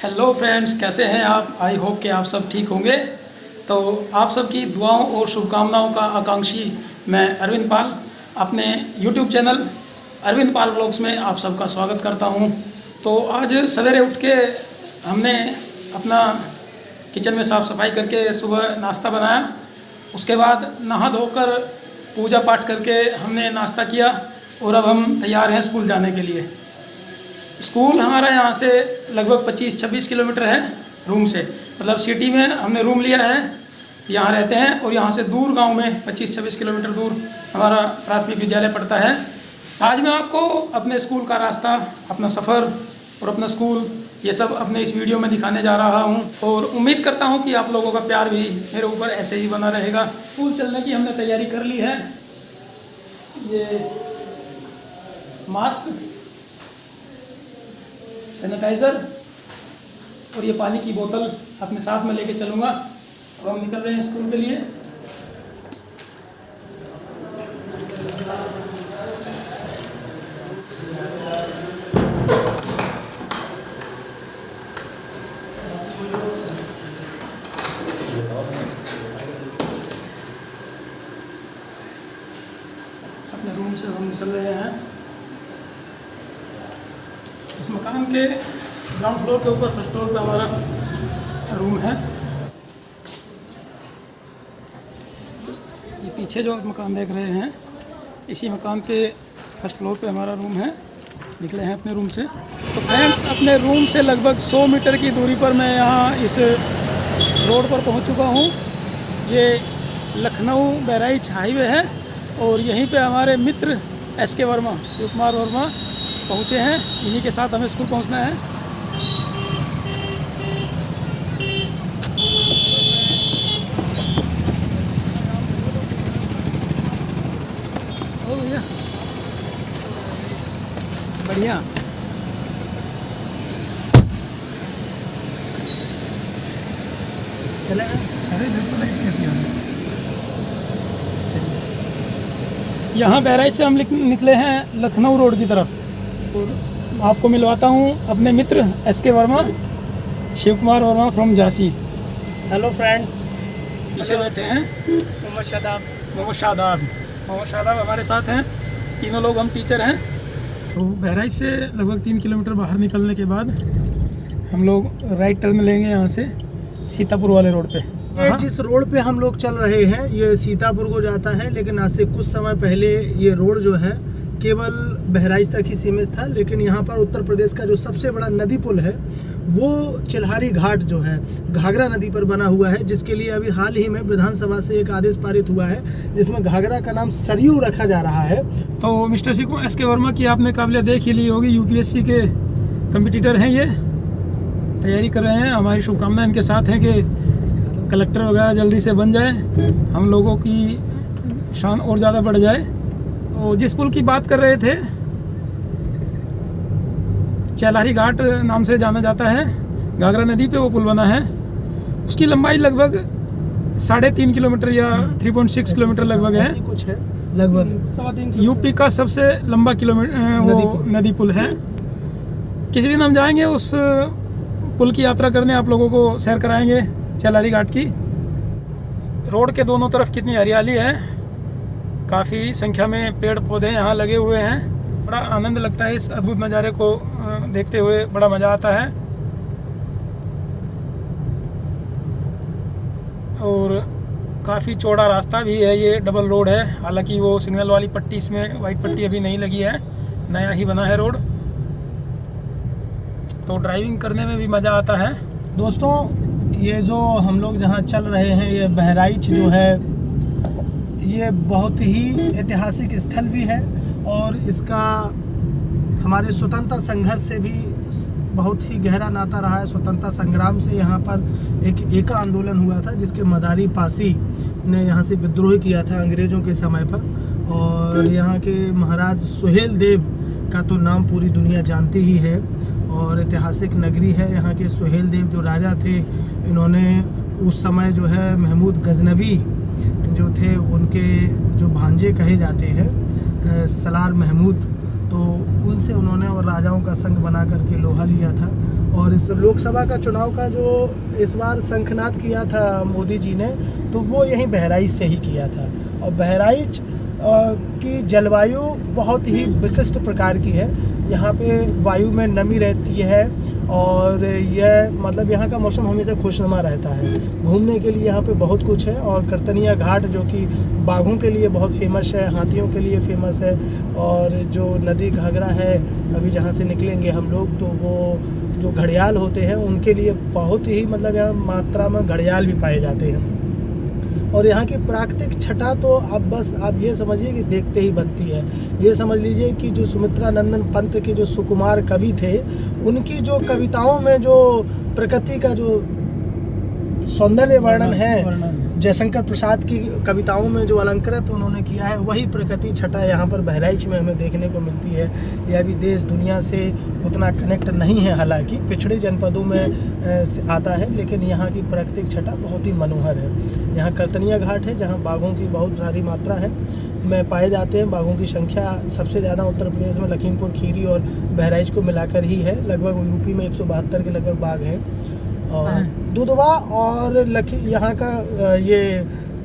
Hello friends, कैसे हैं आप। आई होप कि आप सब ठीक होंगे। तो आप सबकी दुआओं और शुभकामनाओं का आकांक्षी मैं अरविंद पाल अपने यूट्यूब चैनल अरविंद पाल व्लॉग्स में आप सबका स्वागत करता हूं। तो आज सवेरे उठ के हमने अपना किचन में साफ़ सफाई करके सुबह नाश्ता बनाया। उसके बाद नहा धोकर पूजा पाठ करके हमने नाश्ता किया और अब हम तैयार हैं स्कूल जाने के लिए। स्कूल हमारा यहाँ से लगभग 25-26 किलोमीटर है रूम से, मतलब सिटी में हमने रूम लिया है, यहाँ रहते हैं। और यहाँ से दूर गांव में 25-26 किलोमीटर दूर हमारा प्राथमिक विद्यालय पड़ता है। आज मैं आपको अपने स्कूल का रास्ता, अपना सफ़र और अपना स्कूल ये सब अपने इस वीडियो में दिखाने जा रहा हूँ और उम्मीद करता हूँ कि आप लोगों का प्यार भी मेरे ऊपर ऐसे ही बना रहेगा। स्कूल चलने की हमने तैयारी कर ली है। ये मास्क, सैनिटाइज़र और ये पानी की बोतल अपने साथ में लेके चलूँगा और हम निकल रहे हैं स्कूल के लिए। अपने रूम से हम निकल रहे हैं। इस मकान के ग्राउंड फ्लोर के ऊपर फर्स्ट फ्लोर पे हमारा रूम है। ये पीछे जो मकान देख रहे हैं, इसी मकान के फर्स्ट फ्लोर पे हमारा रूम है। निकले हैं अपने रूम से। तो फ्रेंड्स, अपने रूम से लगभग 100 मीटर की दूरी पर मैं यहाँ इस रोड पर पहुँच चुका हूँ। ये लखनऊ बहराइच हाईवे है और यहीं पे हमारे मित्र SK वर्मा, शिव कुमार वर्मा पहुँचे हैं। इन्हीं के साथ हमें स्कूल पहुँचना है। ओ भैया, बढ़िया। चलेगा? अरे कैसी यहाँ बहराइच से हम निकले हैं लखनऊ रोड की तरफ। और आपको मिलवाता हूँ अपने मित्र SK Verma, Shiv Kumar Verma from Jhansi. Hello friends, पीछे बैठे हैं मोहम्मद शादाब। मोहम्मद शादाब हमारे साथ हैं। तीनों लोग हम टीचर हैं। तो बहराइच से लगभग 3 किलोमीटर बाहर निकलने के बाद हम लोग राइट टर्न लेंगे यहाँ से सीतापुर वाले रोड पे। ये जिस रोड पे हम लोग चल रहे हैं ये सीतापुर को जाता है, लेकिन आज से कुछ समय पहले ये रोड जो है केवल बहराइच तक ही सीमित था। लेकिन यहाँ पर उत्तर प्रदेश का जो सबसे बड़ा नदी पुल है वो चिल्हारी घाट जो है घाघरा नदी पर बना हुआ है, जिसके लिए अभी हाल ही में विधानसभा से एक आदेश पारित हुआ है जिसमें घाघरा का नाम सरयू रखा जा रहा है। तो मिस्टर SK वर्मा की आपने काबिलियत देख ही ली होगी। UPSC के कम्पिटिटर हैं, ये तैयारी कर रहे हैं। हमारी शुभकामनाएं इनके साथ हैं कि कलेक्टर वगैरह जल्दी से बन जाए, हम लोगों की शान और ज़्यादा बढ़ जाए। और जिस पुल की बात कर रहे थे, चिल्हारी घाट नाम से जाना जाता है, घाघरा नदी पे वो पुल बना है। उसकी लंबाई लगभग 3.5 किलोमीटर या 3.6 किलोमीटर लगभग है। कुछ है लगभग यूपी का सबसे लंबा नदी पुल है। किसी दिन हम जाएंगे उस पुल की यात्रा करने, आप लोगों को सैर कराएंगे चिल्हारी घाट की। रोड के दोनों तरफ कितनी हरियाली है, काफ़ी संख्या में पेड़ पौधे यहाँ लगे हुए हैं। बड़ा आनंद लगता है इस अद्भुत नज़ारे को देखते हुए, बड़ा मज़ा आता है। और काफ़ी चौड़ा रास्ता भी है, ये डबल रोड है। हालांकि वो सिग्नल वाली पट्टी, इसमें वाइट पट्टी अभी नहीं लगी है, नया ही बना है रोड। तो ड्राइविंग करने में भी मज़ा आता है। दोस्तों, ये जो हम लोग जहाँ चल रहे हैं ये बहराइच जो है ये बहुत ही ऐतिहासिक स्थल भी है और इसका हमारे स्वतंत्रता संघर्ष से भी बहुत ही गहरा नाता रहा है। स्वतंत्रता संग्राम से यहाँ पर एक एका आंदोलन हुआ था जिसके मदारी पासी ने यहाँ से विद्रोह किया था अंग्रेज़ों के समय पर। और यहाँ के महाराज सुहेल देव का तो नाम पूरी दुनिया जानती ही है और ऐतिहासिक नगरी है। यहाँ के सुहेल देव जो राजा थे, इन्होंने उस समय जो है महमूद गजनवी जो थे उनके जो भांजे कहे जाते हैं सलार महमूद, तो उनसे उन्होंने और राजाओं का संग बना करके लोहा लिया था और इस लोकसभा का चुनाव का जो इस बार शंखनाद किया था मोदी जी ने, तो वो यहीं बहराइच से ही किया था। और बहराइच की जलवायु बहुत ही विशिष्ट प्रकार की है। यहाँ पे वायु में नमी रहती है और यह मतलब यहाँ का मौसम हमेशा खुशनुमा रहता है। घूमने के लिए यहाँ पे बहुत कुछ है। और करतनिया घाट जो कि बाघों के लिए बहुत फेमस है, हाथियों के लिए फेमस है। और जो नदी घाघरा है, अभी जहाँ से निकलेंगे हम लोग, तो वो जो घड़ियाल होते हैं उनके लिए बहुत ही मतलब यहाँ मात्रा में घड़ियाल भी पाए जाते हैं। और यहाँ की प्राकृतिक छटा तो अब बस आप ये समझिए कि देखते ही बनती है। ये समझ लीजिए कि जो सुमित्रा नंदन पंत के जो सुकुमार कवि थे, उनकी जो कविताओं में जो प्रकृति का जो सौंदर्य वर्णन है, जयशंकर प्रसाद की कविताओं में जो अलंकृत उन्होंने किया है, वही प्रकृति छटा यहाँ पर बहराइच में हमें देखने को मिलती है। यह अभी देश दुनिया से उतना कनेक्ट नहीं है, हालांकि पिछड़े जनपदों में आता है, लेकिन यहाँ की प्राकृतिक छटा बहुत ही मनोहर है। यहाँ करतनिया घाट है जहाँ बाघों की बहुत सारी मात्रा है में पाए जाते हैं। बाघों की संख्या सबसे ज़्यादा उत्तर प्रदेश में लखीमपुर खीरी और बहराइच को मिलाकर ही है। लगभग यूपी में 172 के लगभग बाघ हैं। और दुधवा और यहाँ का ये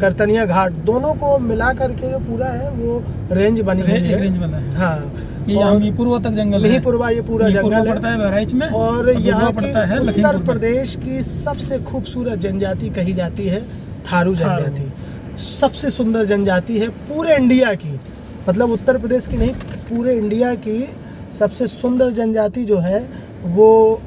करतनिया घाट दोनों को मिला करके जो पूरा है वो रेंज बनी हुई है। रेंज बना है। हाँ, ये यहाँ पूर्व तक जंगल है। पूर्वा ये पूरा जंगल पड़ता है बहराइच में। और यहाँ की उत्तर प्रदेश की सबसे खूबसूरत जनजाति कही जाती है थारू जनजाति। सबसे सुंदर जनजाति है पूरे इंडिया की, मतलब उत्तर प्रदेश की नहीं, पूरे इंडिया की सबसे सुंदर जनजाति जो है वो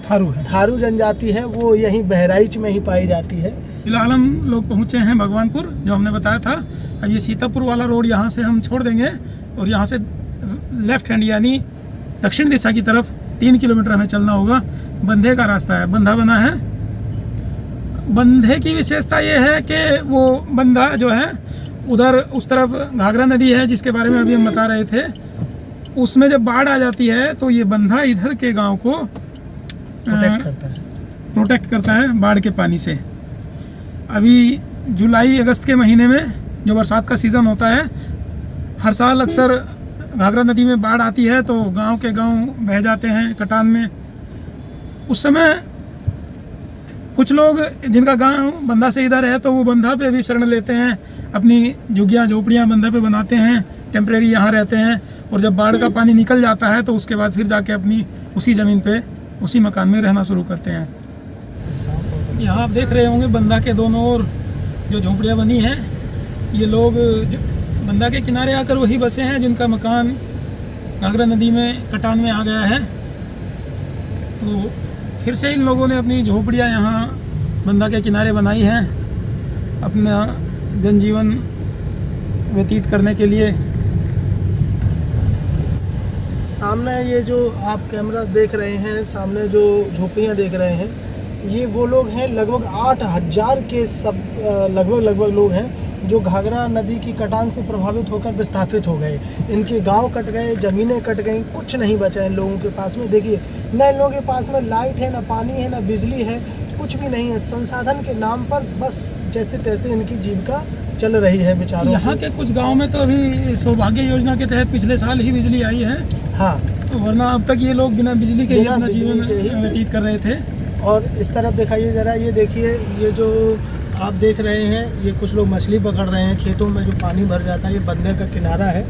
थारू है। थारू जनजाति है, वो यहीं बहराइच में ही पाई जाती है। फिलहाल हम लोग पहुँचे हैं भगवानपुर, जो हमने बताया था। अब ये सीतापुर वाला रोड यहाँ से हम छोड़ देंगे और यहाँ से लेफ्ट हैंड यानी दक्षिण दिशा की तरफ 3 किलोमीटर हमें चलना होगा। बंधे का रास्ता है, बंधा बना है। बंधे की विशेषता ये है कि वो बंधा जो है उधर उस तरफ घाघरा नदी है जिसके बारे में अभी हम बता रहे थे। उसमें जब बाढ़ आ जाती है तो ये बंधा इधर के गांव को प्रोटेक्ट करता है बाढ़ के पानी से। अभी जुलाई अगस्त के महीने में जो बरसात का सीज़न होता है, हर साल अक्सर घाघरा नदी में बाढ़ आती है तो गांव के गांव बह जाते हैं कटान में। उस समय कुछ लोग जिनका गांव बंधा से इधर है तो वो बंधा पे भी शरण लेते हैं, अपनी झुग्गियाँ झोपड़ियाँ बंधा पे बनाते हैं, टेम्परेरी यहाँ रहते हैं। और जब बाढ़ का पानी निकल जाता है तो उसके बाद फिर जाके अपनी उसी ज़मीन पे उसी मकान में रहना शुरू करते हैं। यहाँ आप देख रहे होंगे बंधा के दोनों ओर जो झोपड़ियाँ बनी हैं, ये लोग बंधा के किनारे आकर वही बसे हैं जिनका मकान घाघरा नदी में कटान में आ गया है। तो फिर से इन लोगों ने अपनी झोपड़ियाँ यहाँ बंधा के किनारे बनाई हैं अपना जनजीवन व्यतीत करने के लिए। सामने ये जो आप कैमरा देख रहे हैं, सामने जो झोपड़ियाँ देख रहे हैं, ये वो लोग हैं, लगभग 8000 के सब लगभग लोग हैं जो घाघरा नदी की कटान से प्रभावित होकर विस्थापित हो गए। इनके गांव कट गए, ज़मीनें कट गई, कुछ नहीं बचा इन लोगों के पास में। देखिए, न इन लोगों के पास में लाइट है, न पानी है, न बिजली है, कुछ भी नहीं है। संसाधन के नाम पर बस जैसे तैसे इनकी जीविका चल रही है बेचारों। यहाँ के कुछ गाँव में तो अभी सौभाग्य योजना के तहत पिछले साल ही बिजली आई है। हाँ, तो वरना अब तक ये लोग बिना बिजली के ही अपना जीवन व्यतीत कर रहे थे। और इस तरफ दिखाइए ज़रा, ये देखिए, ये जो आप देख रहे हैं, ये कुछ लोग मछली पकड़ रहे हैं। खेतों में जो पानी भर जाता है, ये बंधे का किनारा है,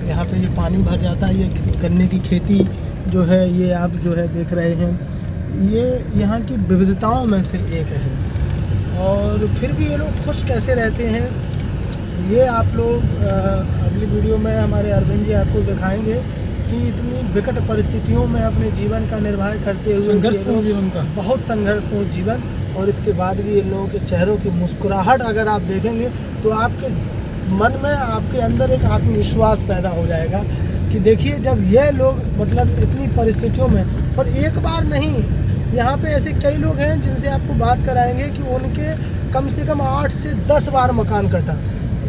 यहाँ पे ये पानी भर जाता है। ये गन्ने की खेती जो है, ये आप जो है देख रहे हैं, ये यहाँ की विविधताओं में से एक है। और फिर भी ये लोग खुश कैसे रहते हैं, ये आप लोग अगली वीडियो में हमारे अरविंद जी आपको दिखाएंगे कि इतनी विकट परिस्थितियों में अपने जीवन का निर्वाह करते हुए, संघर्षपूर्ण जीवन का, बहुत संघर्षपूर्ण जीवन, और इसके बाद भी इन लोगों के चेहरों की मुस्कुराहट अगर आप देखेंगे तो आपके मन में, आपके अंदर एक आत्मविश्वास पैदा हो जाएगा कि देखिए, जब ये लोग मतलब इतनी परिस्थितियों में, और एक बार नहीं, यहाँ पे ऐसे कई लोग हैं जिनसे आपको बात कराएंगे कि उनके कम से कम 8 से 10 बार मकान कटा।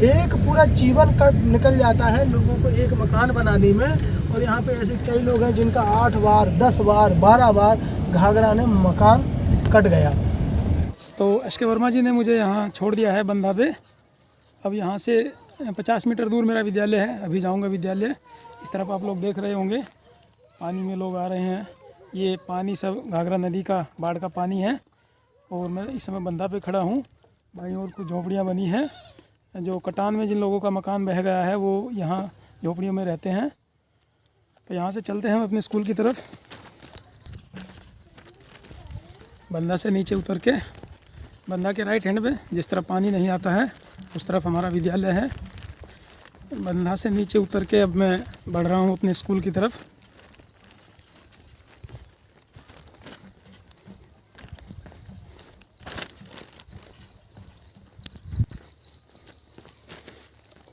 एक पूरा जीवन कट निकल जाता है लोगों को एक मकान बनाने में। और यहाँ पे ऐसे कई लोग हैं जिनका 8 बार, 10 बार, 12 बार घाघरा ने मकान कट गया। तो एस.के. वर्मा जी ने मुझे यहाँ छोड़ दिया है बंधा पे। अब यहाँ से 50 मीटर दूर मेरा विद्यालय है, अभी जाऊँगा विद्यालय। इस तरफ आप लोग देख रहे होंगे पानी में लोग आ रहे हैं, ये पानी सब घाघरा नदी का बाढ़ का पानी है। और मैं इस समय बंधा पे खड़ा हूँ। बाई और कुछ झोपड़ियाँ बनी हैं। जो कटान में जिन लोगों का मकान बह गया है वो यहाँ झोपड़ियों में रहते हैं। तो यहाँ से चलते हैं हम अपने स्कूल की तरफ। बंधा से नीचे उतर के, बंधा के राइट हैंड पे जिस तरफ पानी नहीं आता है उस तरफ हमारा विद्यालय है। बंधा से नीचे उतर के अब मैं बढ़ रहा हूँ अपने स्कूल की तरफ।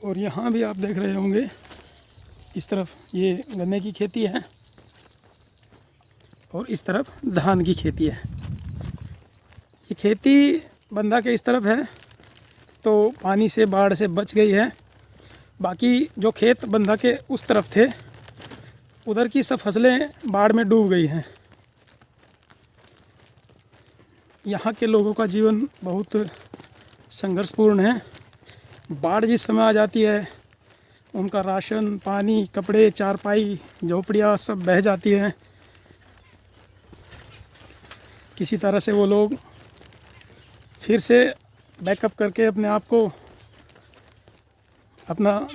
और यहाँ भी आप देख रहे होंगे इस तरफ ये गन्ने की खेती है और इस तरफ धान की खेती है। ये खेती बंधा के इस तरफ है तो पानी से, बाढ़ से बच गई है। बाकी जो खेत बंधा के उस तरफ थे उधर की सब फसलें बाढ़ में डूब गई हैं। यहाँ के लोगों का जीवन बहुत संघर्षपूर्ण है। बाढ़ जिस समय आ जाती है उनका राशन, पानी, कपड़े, चारपाई, झोपड़ियाँ सब बह जाती हैं। किसी तरह से वो लोग फिर से बैकअप करके अपने आप को, अपना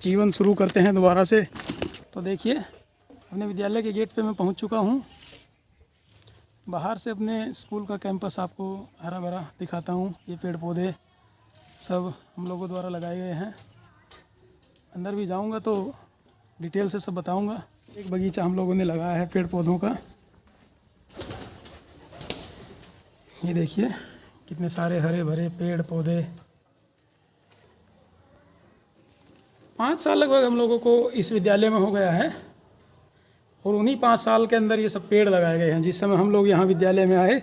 जीवन शुरू करते हैं दोबारा से। तो देखिए अपने विद्यालय के गेट पे मैं पहुंच चुका हूं। बाहर से अपने स्कूल का कैंपस आपको हरा भरा दिखाता हूं। ये पेड़ पौधे सब हम लोगों द्वारा लगाए गए हैं। अंदर भी जाऊंगा तो डिटेल से सब बताऊंगा। एक बगीचा हम लोगों ने लगाया है पेड़ पौधों का। ये देखिए कितने सारे हरे भरे पेड़ पौधे। 5 साल लगभग हम लोगों को इस विद्यालय में हो गया है और उन्हीं 5 साल के अंदर ये सब पेड़ लगाए गए हैं। जिस समय हम लोग यहाँ विद्यालय में आए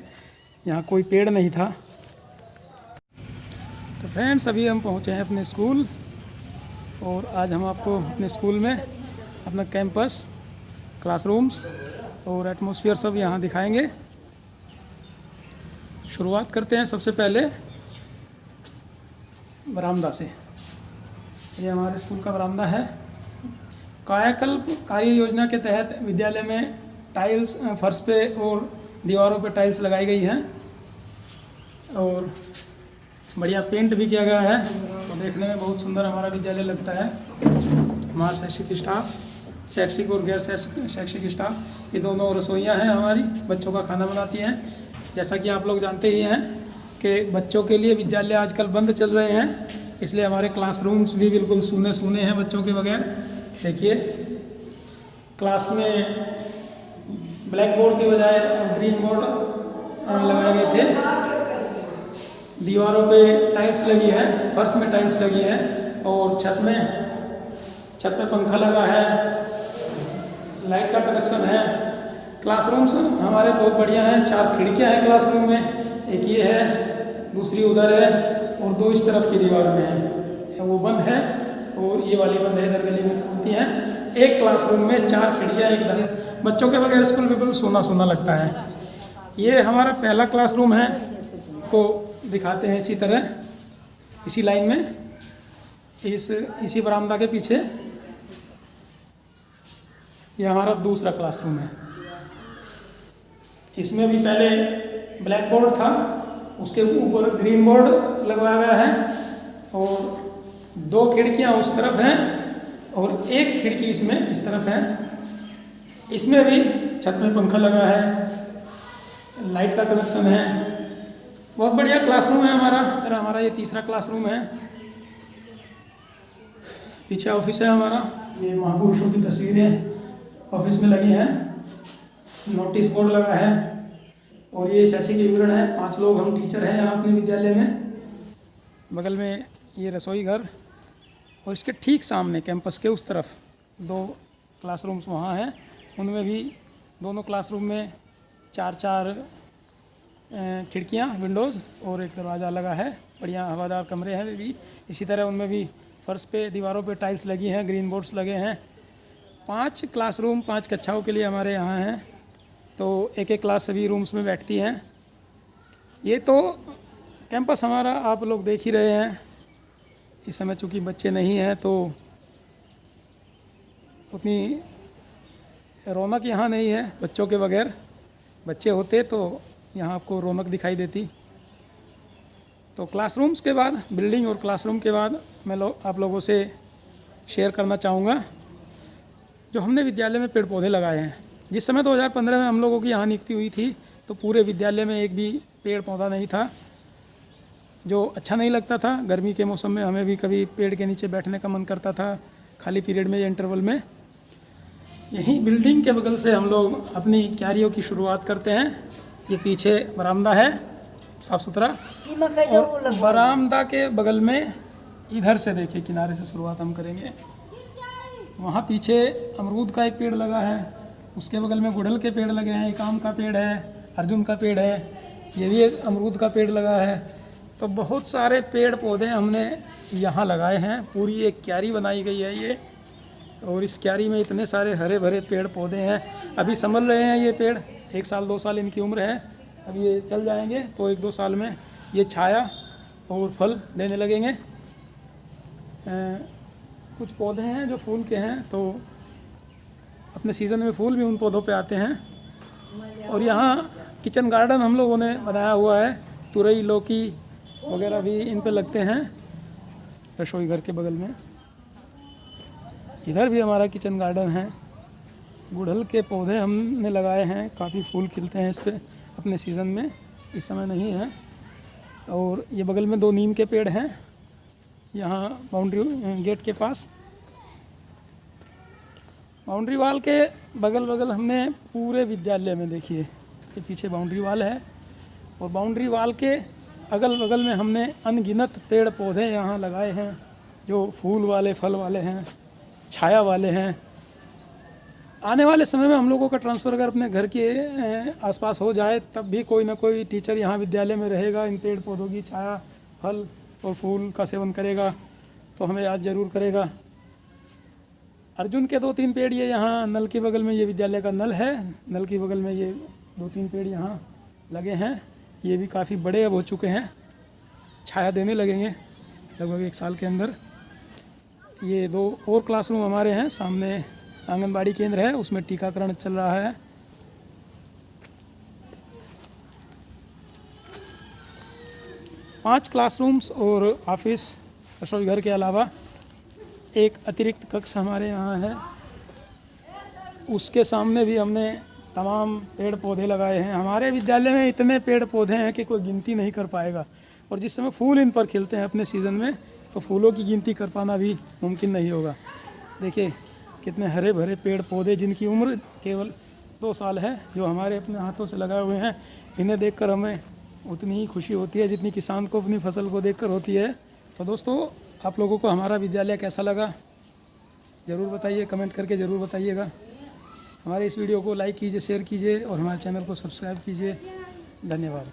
यहाँ कोई पेड़ नहीं था। तो फ्रेंड्स अभी हम पहुँचे हैं अपने स्कूल और आज हम आपको अपने स्कूल में अपना कैंपस, क्लासरूम्स और एटमॉस्फेयर सब यहाँ दिखाएंगे। शुरुआत करते हैं सबसे पहले बरामदा से। ये हमारे स्कूल का बरामदा है। कायाकल्प कार्य योजना के तहत विद्यालय में टाइल्स फर्श पे और दीवारों पे टाइल्स लगाई गई हैं और बढ़िया पेंट भी किया गया है। तो देखने में बहुत सुंदर हमारा विद्यालय लगता है। हमारा शैक्षिक स्टाफ, शैक्षिक और गैर शैक्षिक स्टाफ, ये दोनों रसोइयाँ हैं हमारी, बच्चों का खाना बनाती हैं। जैसा कि आप लोग जानते ही हैं कि बच्चों के लिए विद्यालय आजकल बंद चल रहे हैं, इसलिए हमारे क्लासरूम्स भी बिल्कुल सूने सूने हैं बच्चों के बगैर। देखिए क्लास में ब्लैक बोर्ड के बजाय ग्रीन बोर्ड लगाए गए थे। दीवारों पे टाइल्स लगी है, फर्श में टाइल्स लगी है और छत पे पंखा लगा है, लाइट का कनेक्शन है। क्लासरूम्स हमारे बहुत बढ़िया हैं। 4 खिड़कियां हैं क्लासरूम में, एक ये है, दूसरी उधर है और 2 इस तरफ की दीवार में है, वो बंद है और ये वाली बंद है, इधर गली में खुलती हैं। एक क्लासरूम में 4 खिड़कियां, एक इधर। बच्चों के बगैर स्कूल बिल्कुल सूना सूना लगता है। ये हमारा पहला क्लासरूम है, को दिखाते हैं इसी तरह, इसी लाइन में, इसी बरामदा के पीछे। ये हमारा दूसरा क्लासरूम है। इसमें भी पहले ब्लैक बोर्ड था, उसके ऊपर ग्रीन बोर्ड लगवाया गया है और 2 खिड़कियां उस तरफ हैं और एक खिड़की इसमें इस तरफ है। इसमें भी छत में पंखा लगा है, लाइट का कनेक्शन है। बहुत बढ़िया क्लासरूम है हमारा। फिर हमारा ये तीसरा क्लासरूम है। पीछे ऑफिस है हमारा। ये महापुरुषों की तस्वीरें ऑफिस में लगी हैं, नोटिस बोर्ड लगा है और ये शैक्षिक विवरण है। 5 लोग हम टीचर हैं यहाँ अपने विद्यालय में। बगल में ये रसोई घर और इसके ठीक सामने कैंपस के उस तरफ 2 क्लासरूम्स वहाँ हैं। उनमें भी दोनों क्लासरूम में 4-4 खिड़कियाँ, विंडोज़ और एक दरवाज़ा लगा है। बढ़िया हवादार कमरे हैं भी। इसी तरह उनमें भी फर्श पे, दीवारों पे टाइल्स लगी हैं, ग्रीन बोर्ड्स लगे हैं। 5 क्लासरूम 5 कक्षाओं के लिए हमारे यहाँ हैं। तो एक एक क्लास सभी रूम्स में बैठती हैं। ये तो कैंपस हमारा आप लोग देख ही रहे हैं। इस समय चूँकि बच्चे नहीं हैं तो उतनी रौनक यहाँ नहीं है बच्चों के बगैर। बच्चे होते तो यहाँ आपको रौनक दिखाई देती। तो क्लासरूम्स के बाद, बिल्डिंग और क्लासरूम के बाद मैं आप लोगों से शेयर करना चाहूँगा जो हमने विद्यालय में पेड़ पौधे लगाए हैं। जिस समय 2015 में हम लोगों की यहाँ नियुक्ति हुई थी तो पूरे विद्यालय में एक भी पेड़ पौधा नहीं था, जो अच्छा नहीं लगता था। गर्मी के मौसम में हमें भी कभी पेड़ के नीचे बैठने का मन करता था खाली पीरियड में या इंटरवल में। यहीं बिल्डिंग के बगल से हम लोग अपनी क्यारियों की शुरुआत करते हैं। ये पीछे बरामदा है साफ़ सुथरा, और बरामदा के बगल में इधर से देखिए किनारे से शुरुआत हम करेंगे। वहाँ पीछे अमरूद का एक पेड़ लगा है, उसके बगल में गुड़हल के पेड़ लगे हैं, एक आम का पेड़ है, अर्जुन का पेड़ है, ये भी एक अमरूद का पेड़ लगा है। तो बहुत सारे पेड़ पौधे हमने यहाँ लगाए हैं। पूरी एक क्यारी बनाई गई है ये, और इस क्यारी में इतने सारे हरे भरे पेड़ पौधे हैं। अभी संभल रहे हैं ये पेड़, 1 साल 2 साल इनकी उम्र है। अब ये चल जाएंगे तो 1-2 साल में ये छाया और फल देने लगेंगे। कुछ पौधे हैं जो फूल के हैं, तो अपने सीज़न में फूल भी उन पौधों पे आते हैं। और यहाँ किचन गार्डन हम लोगों ने बनाया हुआ है, तुरई लौकी वगैरह भी इन पे लगते हैं रसोई घर के बगल में। इधर भी हमारा किचन गार्डन है। गुड़हल के पौधे हमने लगाए हैं, काफ़ी फूल खिलते हैं इस पे अपने सीज़न में, इस समय नहीं है। और ये बगल में 2 नीम के पेड़ हैं यहाँ बाउंड्री गेट के पास। बाउंड्री वाल के बगल हमने पूरे विद्यालय में, देखिए इसके पीछे बाउंड्री वाल है, और बाउंड्री वाल के अगल बगल में हमने अनगिनत पेड़ पौधे यहाँ लगाए हैं जो फूल वाले, फल वाले हैं, छाया वाले हैं। आने वाले समय में हम लोगों का ट्रांसफ़र अगर अपने घर के आसपास हो जाए तब भी कोई ना कोई टीचर यहाँ विद्यालय में रहेगा, इन पेड़ पौधों की छाया, फल और फूल का सेवन करेगा तो हमें याद ज़रूर करेगा। अर्जुन के 2-3 पेड़ ये यहाँ नल के बगल में, ये विद्यालय का नल है, नल के बगल में ये 2-3 पेड़ यहाँ लगे हैं। ये भी काफ़ी बड़े अब हो चुके हैं, छाया देने लगेंगे लगभग 1 साल के अंदर। ये 2 और क्लासरूम हमारे हैं, सामने आंगनबाड़ी केंद्र है, उसमें टीकाकरण चल रहा है। पाँच क्लासरूम्स और ऑफिस रसोई घर के अलावा एक अतिरिक्त कक्ष हमारे यहाँ है। उसके सामने भी हमने तमाम पेड़ पौधे लगाए हैं। हमारे विद्यालय में इतने पेड़ पौधे हैं कि कोई गिनती नहीं कर पाएगा, और जिस समय फूल इन पर खिलते हैं अपने सीज़न में तो फूलों की गिनती कर पाना भी मुमकिन नहीं होगा। देखिए कितने हरे भरे पेड़ पौधे जिनकी उम्र केवल 2 साल है, जो हमारे अपने हाथों से लगाए हुए हैं। इन्हें देखकर हमें उतनी ही खुशी होती है जितनी किसान को अपनी फसल को देखकर होती है। तो दोस्तों, आप लोगों को हमारा विद्यालय कैसा लगा ज़रूर बताइए, कमेंट करके ज़रूर बताइएगा। हमारे इस वीडियो को लाइक कीजिए, शेयर कीजिए और हमारे चैनल को सब्सक्राइब कीजिए। धन्यवाद।